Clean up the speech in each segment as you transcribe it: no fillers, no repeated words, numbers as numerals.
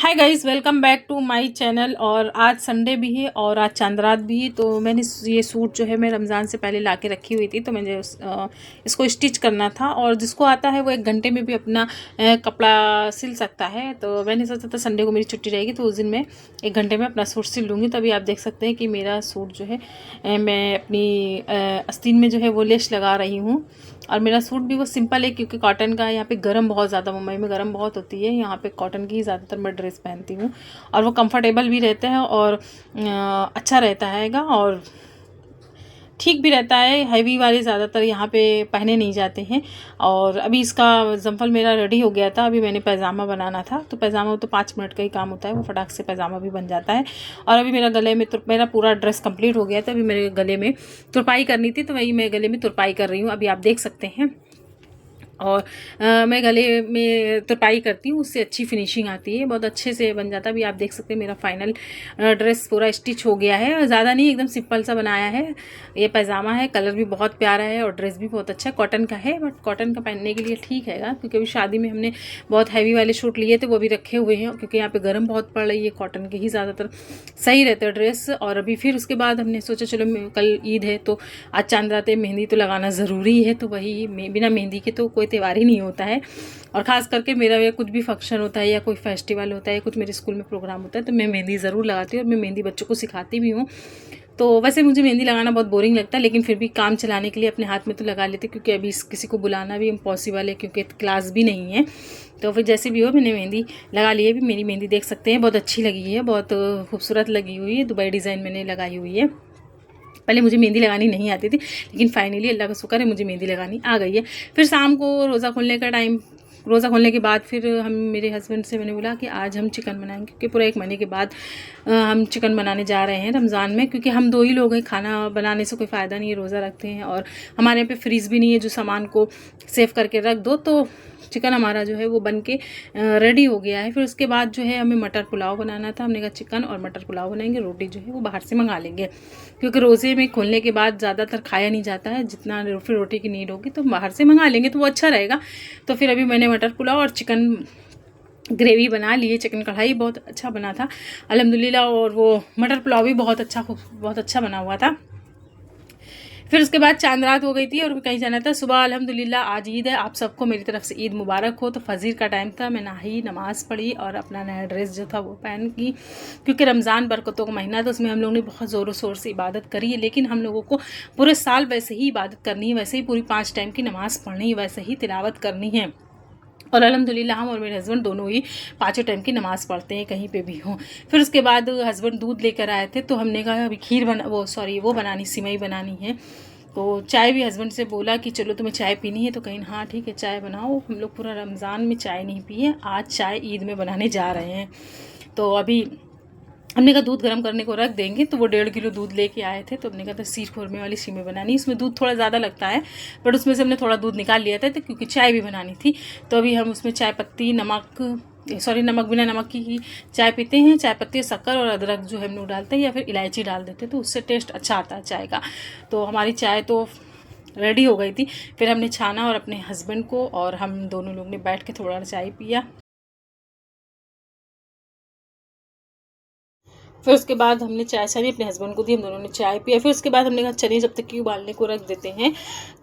Hi guys, welcome back to my channel. और आज Sunday भी है और आज चांद रात भी है। तो मैंने ये सूट जो है मैं रमज़ान से पहले लाके रखी हुई थी, तो मुझे इसको स्टिच करना था। और जिसको आता है वो 1 घंटे में भी अपना कपड़ा सिल सकता है। तो मैंने सोचा था संडे को मेरी छुट्टी रहेगी तो उस दिन मैं 1 घंटे में अपना सूट सिल लूँगी। तो अभी आप देख सकते हैं कि मेरा सूट जो है मैं अपनी आस्तीन में जो है वो लेस लगा रही हूँ। और मेरा सूट भी वो सिंपल है क्योंकि कॉटन का है। यहाँ पे गर्म बहुत ज़्यादा, मुंबई में गर्म बहुत होती है। यहाँ पे कॉटन की ज़्यादातर मैं ड्रेस पहनती हूँ और वो कंफर्टेबल भी रहते हैं और अच्छा रहता हैगा और ठीक भी रहता है। हैवी वाले ज़्यादातर यहाँ पे पहने नहीं जाते हैं। और अभी इसका जम्फल मेरा रेडी हो गया था। अभी मैंने पैजामा बनाना था, तो पैजामा तो 5 मिनट का ही काम होता है, वो फटाक से पैजामा भी बन जाता है। और अभी मेरा गले में मेरा पूरा ड्रेस कंप्लीट हो गया था। अभी मेरे गले में तुरपाई करनी थी, तो वही मैं गले में तुरपाई कर रही हूँ, अभी आप देख सकते हैं। और मैं गले में तुरपाई करती हूँ, उससे अच्छी फिनिशिंग आती है, बहुत अच्छे से बन जाता है। अभी आप देख सकते हैं मेरा फाइनल ड्रेस पूरा स्टिच हो गया है। ज़्यादा नहीं, एकदम सिंपल सा बनाया है। ये पैजामा है, कलर भी बहुत प्यारा है और ड्रेस भी बहुत अच्छा है। कॉटन का है, बट कॉटन का पहनने के लिए ठीक है क्योंकि अभी शादी में हमने बहुत हैवी वाले शूट लिए थे, वो भी रखे हुए हैं क्योंकि यहाँ पर गर्म बहुत पड़ रही है। कॉटन के ही ज़्यादातर सही रहते हैं ड्रेस। और अभी फिर उसके बाद हमने सोचा चलो कल ईद है तो आज चांद रात है, मेहंदी तो लगाना ज़रूरी है। तो वही बिना मेहंदी के तो कोई त्यौहार ही नहीं होता है। और ख़ास करके मेरा कुछ भी फंक्शन होता है या कोई फेस्टिवल होता है, कुछ मेरे स्कूल में प्रोग्राम होता है, तो मैं मेहंदी ज़रूर लगाती हूँ और मैं मेहंदी बच्चों को सिखाती भी हूँ। तो वैसे मुझे मेहंदी लगाना बहुत बोरिंग लगता है, लेकिन फिर भी काम चलाने के लिए अपने हाथ में तो लगा लेती, क्योंकि अभी किसी को बुलाना भी इम्पॉसिबल है क्योंकि क्लास भी नहीं है। तो फिर जैसे भी हो मैंने मेहंदी लगा ली है। भी मेरी मेहंदी देख सकते हैं, बहुत अच्छी लगी है, बहुत खूबसूरत लगी हुई है। दुबई डिज़ाइन मैंने लगाई हुई है। पहले मुझे मेहंदी लगानी नहीं आती थी, लेकिन फाइनली अल्लाह का शुक्र है मुझे मेहंदी लगानी आ गई है। फिर शाम को रोज़ा खोलने का टाइम, रोज़ा खोलने के बाद फिर हम मेरे हस्बैंड से मैंने बोला कि आज हम चिकन बनाएंगे, क्योंकि पूरा 1 महीने के बाद हम चिकन बनाने जा रहे हैं रमज़ान में। क्योंकि हम 2 ही लोग हैं, खाना बनाने से कोई फ़ायदा नहीं है, रोज़ा रखते हैं और हमारे यहाँ पे फ्रीज़ भी नहीं है जो सामान को सेव करके रख दो। तो चिकन हमारा जो है वो बन के रेडी हो गया है। फिर उसके बाद जो है हमें मटर पुलाव बनाना था। हमने कहा चिकन और मटर पुलाव बनाएंगे, रोटी जो है वो बाहर से मंगा लेंगे, क्योंकि रोज़े में खोलने के बाद ज़्यादातर खाया नहीं जाता है। जितना फिर रोटी की नीड होगी तो बाहर से मंगा लेंगे तो वो अच्छा रहेगा। तो फिर अभी मैंने मटर पुलाव और चिकन ग्रेवी बना लिए। चिकन कढ़ाई बहुत अच्छा बना था अल्हम्दुलिल्लाह, और वो मटर पुलाव भी बहुत अच्छा बना हुआ था। फिर उसके बाद चांद रात हो गई थी और कहीं जाना था। सुबह अल्हम्दुलिल्लाह आज ईद है, आप सबको मेरी तरफ से ईद मुबारक हो। तो फजीर का टाइम था, मैं नहाई, नमाज़ पढ़ी और अपना नया ड्रेस जो था वो पहन की, क्योंकि रमज़ान बरकतों का महीना था, उसमें हम लोगों ने बहुत ज़ोरों शोर से इबादत करी है। लेकिन हम लोगों को पूरे साल वैसे ही इबादत करनी है, वैसे ही पूरी 5 टाइम की नमाज़ पढ़नी है, वैसे ही तिलावत करनी है। और अल्हम्दुलिल्लाह हम और मेरे हस्बैंड दोनों ही 5 टाइम की नमाज़ पढ़ते हैं कहीं पे भी हो। फिर उसके बाद हस्बैंड दूध लेकर आए थे, तो हमने कहा अभी खीर वो बनानी, सिमई बनानी है। तो चाय भी हस्बैंड से बोला कि चलो तुम्हें चाय पीनी है, तो कहीं हाँ ठीक है चाय बनाओ। हम लोग पूरा रमज़ान में चाय नहीं पिए, आज चाय ईद में बनाने जा रहे हैं। तो अभी हमने कहा दूध गर्म करने को रख देंगे, तो वो 1.5 किलो दूध लेके आए थे। तो हमने कहा था सीर खोरमे वाली सिमई बनानी, इसमें दूध थोड़ा ज़्यादा लगता है, बट उसमें से हमने थोड़ा दूध निकाल लिया था तो क्योंकि चाय भी बनानी थी। तो अभी हम उसमें चाय पत्ती, नमक बिना नमक की ही चाय पीते हैं। चाय पत्ती, शक्कर और अदरक जो हम लोग डालते हैं या फिर इलायची डाल देते हैं, तो उससे टेस्ट अच्छा आता है चाय का। तो हमारी चाय तो रेडी हो गई थी। फिर हमने छाना और अपने हस्बैंड को और हम दोनों लोग ने बैठ के थोड़ा चाय पिया। फिर उसके बाद हमने चाय छानी, अपने हस्बैंड को दी, हम दोनों ने चाय पिया। फिर उसके बाद हमने कहा चलिए जब तक कि उबालने को रख देते हैं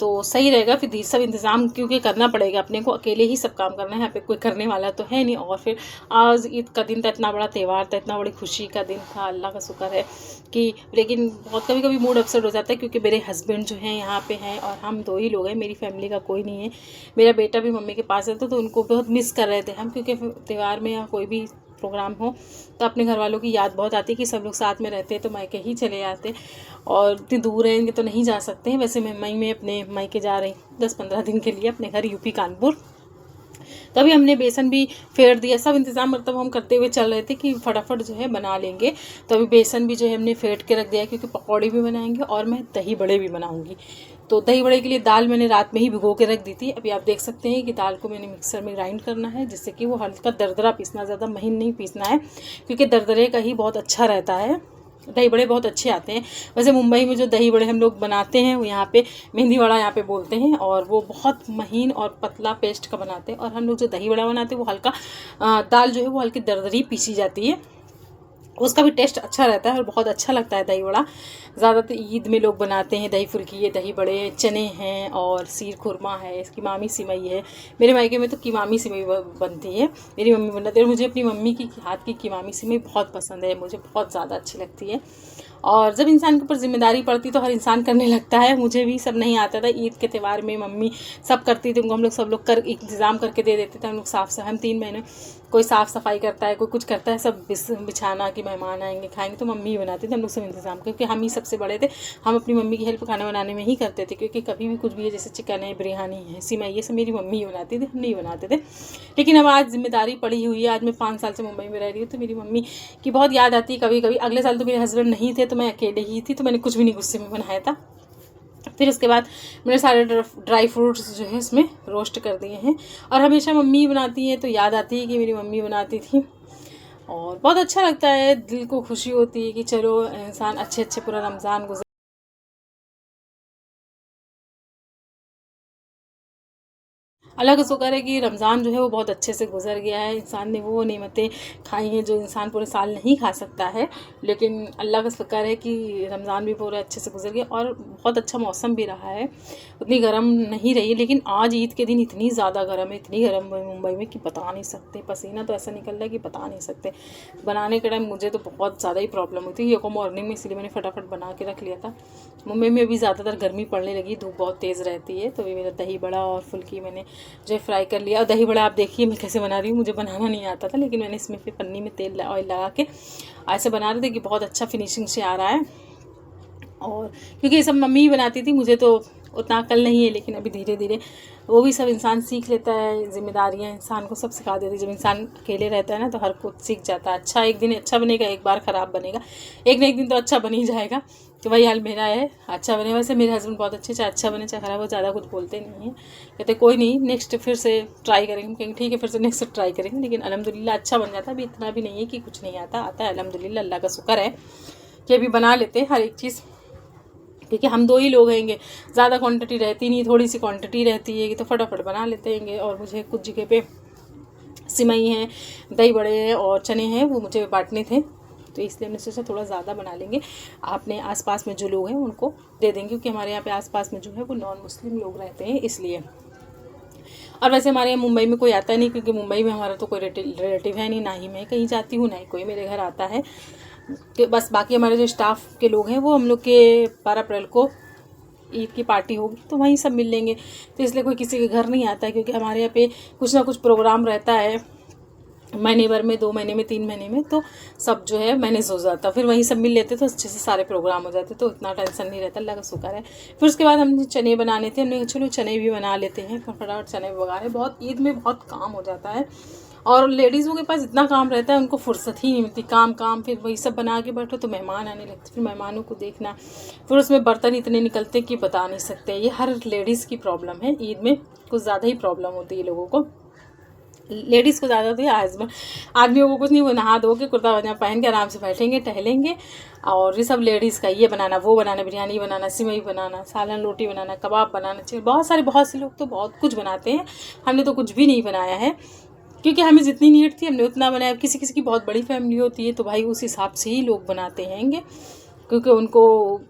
तो सही रहेगा। फिर सब इंतज़ाम क्योंकि करना पड़ेगा, अपने को अकेले ही सब काम करना है, यहाँ पे कोई करने वाला तो है नहीं। और फिर आज ईद का दिन था, इतना बड़ा त्यौहार था, इतना बड़ी खुशी का दिन था, अल्लाह का शुक्र है कि। लेकिन बहुत कभी कभी मूड अपसेट हो जाता है क्योंकि मेरे हस्बैंड जो हैं यहाँ पे हैं और हम 2 ही लोग हैं, मेरी फैमिली का कोई नहीं है। मेरा बेटा भी मम्मी के पास रहता, तो उनको बहुत मिस कर रहे थे हम, क्योंकि त्यौहार में या कोई भी प्रोग्राम हो तो अपने घर वालों की याद बहुत आती है कि सब लोग साथ में रहते हैं, तो मायके ही चले जाते। और इतनी दूर रहेंगे तो नहीं जा सकते हैं। वैसे मैं मई में अपने मायके जा रही 10-15 दिन के लिए, अपने घर यूपी कानपुर। तभी हमने बेसन भी फेर दिया, सब इंतज़ाम मतलब हम करते हुए चल रहे थे कि फटाफट जो है बना लेंगे। तो अभी बेसन भी जो है हमने फेंट के रख दिया, क्योंकि पकौड़े भी बनाएंगे और मैं दही बड़े भी बनाऊंगी। तो दही बड़े के लिए दाल मैंने रात में ही भिगो के रख दी थी। अभी आप देख सकते हैं कि दाल को मैंने मिक्सर में ग्राइंड करना है, जिससे कि वो हल्का दरदरा पीसना, ज़्यादा महीन नहीं पीसना है, क्योंकि दरदरे का ही बहुत अच्छा रहता है। दही बड़े बहुत अच्छे आते हैं। वैसे मुंबई में जो दही बड़े हम लोग बनाते हैं वो यहाँ पे मेहंदी वड़ा यहाँ पे बोलते हैं, और वो बहुत महीन और पतला पेस्ट का बनाते हैं। और हम लोग जो दही बड़ा बनाते हैं वो हल्का दाल जो है वो हल्की दरदरी पीसी जाती है, उसका भी टेस्ट अच्छा रहता है और बहुत अच्छा लगता है दही बड़ा। ज़्यादातर ईद में लोग बनाते हैं दही फुल्की, ये दही बड़े, चने हैं और सीर खुरमा है, कीमामी सिमई है। मेरे मायके में तो कीमामी सिमई बनती है, मेरी मम्मी बनाती है। और मुझे अपनी मम्मी की हाथ की कीमामी सिमई बहुत पसंद है, मुझे बहुत ज़्यादा अच्छी लगती है। और जब इंसान के ऊपर जिम्मेदारी पड़ती तो हर इंसान करने लगता है। मुझे भी सब नहीं आता था। ईद के त्यौहार में मम्मी सब करती थी, उनको हम लोग सब लोग कर इंतज़ाम करके दे देते थे। हम लोग साफ सफाई, हम 3 महीने कोई साफ़ सफाई करता है, कोई कुछ करता है, सब बिछाना कि मेहमान आएंगे खाएंगे तो मम्मी ही बनाती थी। हम लोग सब इंतज़ाम, क्योंकि हम ही सबसे बड़े थे। हम अपनी मम्मी की हेल्प खाना बनाने में ही करते थे, क्योंकि कभी भी कुछ भी है, जैसे चिकन है, बिरयानी है, सिमई, ये सब मेरी मम्मी ही बनाती थी, हम नहीं बनाते थे। लेकिन अब आज जिम्मेदारी पड़ी हुई है, आज मैं 5 साल से मुंबई में रह रही हूँ, तो मेरी मम्मी की बहुत याद आती है कभी कभी। अगले साल तो मेरे हस्बैंड नहीं थे, तो मैं अकेले ही थी, तो मैंने कुछ भी नहीं गुस्से में बनाया था। फिर उसके बाद मैंने सारे ड्राई फ्रूट्स जो है इसमें रोस्ट कर दिए हैं। और हमेशा मम्मी बनाती है तो याद आती है कि मेरी मम्मी बनाती थी, और बहुत अच्छा लगता है, दिल को खुशी होती है कि चलो इंसान अच्छे अच्छे पूरा रमज़ान गुजर। अल्लाह का शुक्र है कि रमज़ान जो है वो बहुत अच्छे से गुजर गया है। इंसान ने वो नेमतें खाई हैं जो इंसान पूरे साल नहीं खा सकता है, लेकिन अल्लाह का शुक्र है कि रमज़ान भी पूरे अच्छे से गुजर गया। और बहुत अच्छा मौसम भी रहा है, उतनी गर्म नहीं रही। लेकिन आज ईद के दिन इतनी ज़्यादा गर्म है, इतनी गर्म है मुंबई में कि बता नहीं सकते। पसीना तो ऐसा निकल रहा है कि बता नहीं सकते। बनाने के टाइम मुझे तो बहुत ज़्यादा ही प्रॉब्लम हुई थी ये को मॉर्निंग में, इसलिए मैंने फटाफट बना के रख लिया था। मुंबई में अभी ज़्यादातर गर्मी पड़ने लगी, धूप बहुत तेज़ रहती है। तो अभी मेरा दही बड़ा और फुल्की मैंने जो फ्राई कर लिया। और दही बड़ा आप देखिए मैं कैसे बना रही हूँ, मुझे बनाना नहीं आता था, लेकिन मैंने इसमें फिर पन्नी में तेल ऑयल लगा के ऐसे बना रहे थे कि बहुत अच्छा फिनिशिंग से आ रहा है। और क्योंकि ये सब मम्मी ही बनाती थी, मुझे तो उतना अकल नहीं है, लेकिन अभी धीरे धीरे वो भी सब इंसान सीख लेता है। जिम्मेदारियाँ इंसान को सब सिखा देती है। जब इंसान अकेले रहता है ना तो हर कुछ सीख जाता है। अच्छा एक दिन अच्छा बनेगा, एक बार ख़राब बनेगा, एक न एक दिन तो अच्छा बन ही जाएगा। तो वही हाल मेरा है, अच्छा बने। वैसे मेरे हस्बैंड बहुत अच्छे, चाहे अच्छा बने चाहे ख़राब हो, ज़्यादा कुछ बोलते नहीं हैं, कहते कोई नहीं नेक्स्ट फिर से ट्राई करेंगे। हम कहेंगे ठीक है फिर से नेक्स्ट ट्राई करेंगे। लेकिन अल्हम्दुलिल्लाह अच्छा बन जाता है। अभी इतना भी नहीं है कि कुछ नहीं आता, आता है अल्हम्दुलिल्लाह, अल्लाह का शुक्र है कि अभी बना लेते हैं हर एक चीज़। क्योंकि हम 2 ही लोग हैंगे, ज़्यादा क्वांटिटी रहती नहीं, थोड़ी सी क्वांटिटी रहती है कि तो फटाफट बना लेते हैंगे। और मुझे कुछ जगह पे सिमई हैं, दही बड़े हैं और चने हैं, वो मुझे बांटने थे, तो इसलिए हमने सोचा थोड़ा ज़्यादा बना लेंगे। आपने आसपास में जो लोग हैं उनको दे देंगे, क्योंकि हमारे यहाँ पे आसपास में जो है वो नॉन मुस्लिम लोग रहते हैं, इसलिए। और वैसे हमारे यहाँ मुंबई में कोई आता नहीं, क्योंकि मुंबई में हमारा तो कोई रिलेटिव है नहीं, ना ही मैं कहीं जाती हूँ, ना ही कोई मेरे घर आता है। कि बस बाकी हमारे जो स्टाफ के लोग हैं वो हम लोग के 12 अप्रैल को ईद की पार्टी होगी तो वहीं सब मिल लेंगे, तो इसलिए कोई किसी के घर नहीं आता है। क्योंकि हमारे यहाँ पे कुछ ना कुछ प्रोग्राम रहता है महीने भर में, 2 महीने में, 3 महीने में, तो सब जो है मैनेज हो जाता, फिर वहीं सब मिल लेते तो अच्छे से सारे प्रोग्राम हो जाते, तो इतना टेंशन नहीं रहता, अल्लाह का शुक्र है। फिर उसके बाद हमने चने बनाने थे, हमने चलो चने भी बना लेते हैं, फटाफट चने बगा रहे। बहुत ईद में बहुत काम हो जाता है, और लेडीज़ों के पास इतना काम रहता है, उनको फुर्सत ही नहीं मिलती, काम काम, फिर वही सब बना के बैठो तो मेहमान आने लगते, फिर मेहमानों को देखना, फिर उसमें बर्तन इतने निकलते कि बता नहीं सकते। ये हर लेडीज़ की प्रॉब्लम है, ईद में कुछ ज़्यादा ही प्रॉब्लम होती है लोगों को, लेडीज़ को ज़्यादा होती है। हस्बैंड आदमियों को कुछ नहीं, वो नहा धो के कुर्ता पजामा पहन के आराम से बैठेंगे, टहलेंगे, और ये सब लेडीज़ का, ये बनाना, वो बनाना, बिरयानी बनाना, सिमई बनाना, सालन रोटी बनाना, कबाब बनाना चाहिए, बहुत से लोग तो बहुत कुछ बनाते हैं। हमने तो कुछ भी नहीं बनाया है, क्योंकि हमें जितनी नीड थी हमने उतना बनाया। किसी किसी की बहुत बड़ी फैमिली होती है तो भाई उस हिसाब से ही लोग बनाते हैंगे, क्योंकि उनको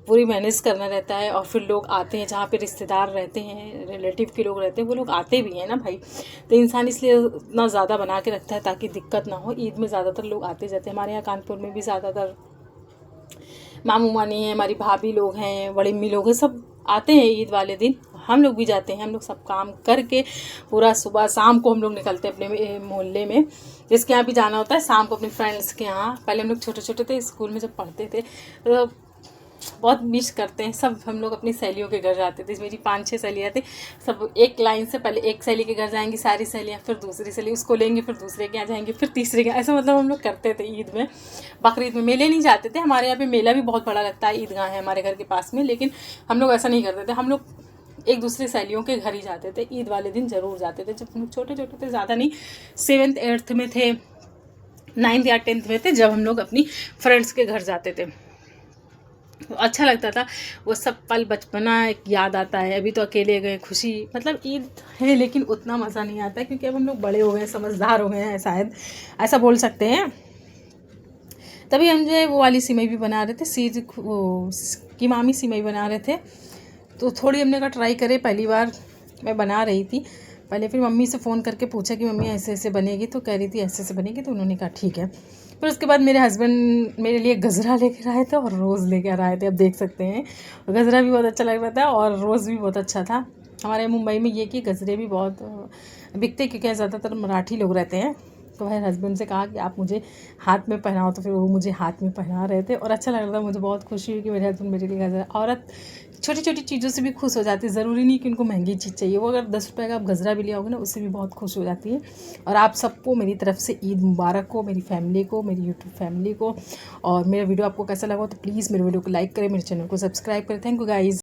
पूरी मैनेज करना रहता है। और फिर लोग आते हैं, जहाँ पे रिश्तेदार रहते हैं, रिलेटिव के लोग रहते हैं, वो लोग आते भी हैं ना भाई, तो इंसान इसलिए उतना ज़्यादा बना के रखता है ताकि दिक्कत ना हो। ईद में ज़्यादातर लोग आते जाते हैं, हमारे यहाँ कानपुर में भी ज़्यादातर मामू मानी हैं, हमारी भाभी लोग हैं, बड़ी अम्मी लोग हैं, सब आते हैं ईद वाले दिन। हम लोग भी जाते हैं, हम लोग सब काम करके पूरा सुबह शाम को हम लोग निकलते हैं अपने मोहल्ले में, जिसके यहाँ भी जाना होता है शाम को अपने फ्रेंड्स के यहाँ। पहले हम लोग छोटे छोटे थे, स्कूल में जब पढ़ते थे तो बहुत मिस करते हैं सब। हम लोग अपनी सहेलियों के घर जाते थे, मेरी 5-6 सहेलियाँ थी, सब एक लाइन से, पहले एक सहेली के घर जाएंगी सारी सहेलियाँ, फिर दूसरी सहेली उसको लेंगे, फिर दूसरे के यहाँ जाएंगे, फिर तीसरे के, ऐसा मतलब हम लोग करते थे ईद में। बकरीद में मेले नहीं जाते थे, हमारे यहाँ पे मेला भी बहुत बड़ा लगता है, ईदगाह है हमारे घर के पास में, लेकिन हम लोग ऐसा नहीं करते थे। हम लोग एक दूसरे सहेलियों के घर ही जाते थे, ईद वाले दिन ज़रूर जाते थे, जब हम लोग छोटे छोटे थे, ज़्यादा नहीं, 7th 8th में थे, 9th या 10th में थे, जब हम लोग अपनी फ्रेंड्स के घर जाते थे। अच्छा लगता था वो सब पल, बचपना एक याद आता है। अभी तो अकेले गए खुशी, मतलब ईद है लेकिन उतना मज़ा नहीं आता है क्योंकि अब हम लोग बड़े हो गए हैं, समझदार हो गए हैं, शायद ऐसा बोल सकते हैं। तभी हम जो है वो वाली सिमई भी बना रहे थे, सीज वो कीमामी सिमई बना रहे थे। तो थोड़ी हमने कहा ट्राई करे, पहली बार मैं बना रही थी पहले। फिर मम्मी से फ़ोन करके पूछा कि मम्मी ऐसे ऐसे बनेगी, तो कह रही थी ऐसे ऐसे बनेगी, तो उन्होंने कहा ठीक है। फिर उसके बाद मेरे हस्बैंड मेरे लिए गजरा लेकर आए थे और रोज़ लेकर आए थे, अब देख सकते हैं। गजरा भी बहुत अच्छा लग रहा था और रोज़ भी बहुत अच्छा था। हमारे मुंबई में ये कि गजरे भी बहुत बिकते, क्योंकि ज़्यादातर मराठी लोग रहते हैं। तो मेरे हस्बैंड से कहा कि आप मुझे हाथ में पहनाओ, तो फिर वो मुझे हाथ में पहना रहे थे और अच्छा लग रहा था। मुझे बहुत खुशी हुई कि मेरे हस्बैंड मेरे लिए गजरा, औरत छोटी छोटी चीज़ों से भी खुश हो जाती है, ज़रूरी नहीं कि उनको महंगी चीज़ चाहिए। वो अगर 10 रुपये का आप गजरा भी ले आओगे ना, उससे भी बहुत खुश हो जाती है। और आप सबको मेरी तरफ से ईद मुबारक हो, मेरी फैमिली को, मेरी यूट्यूब फैमिली को। और मेरा वीडियो आपको कैसा लगा तो प्लीज़ मेरे वीडियो को लाइक करें, मेरे चैनल को सब्सक्राइब करें। Thank you guys.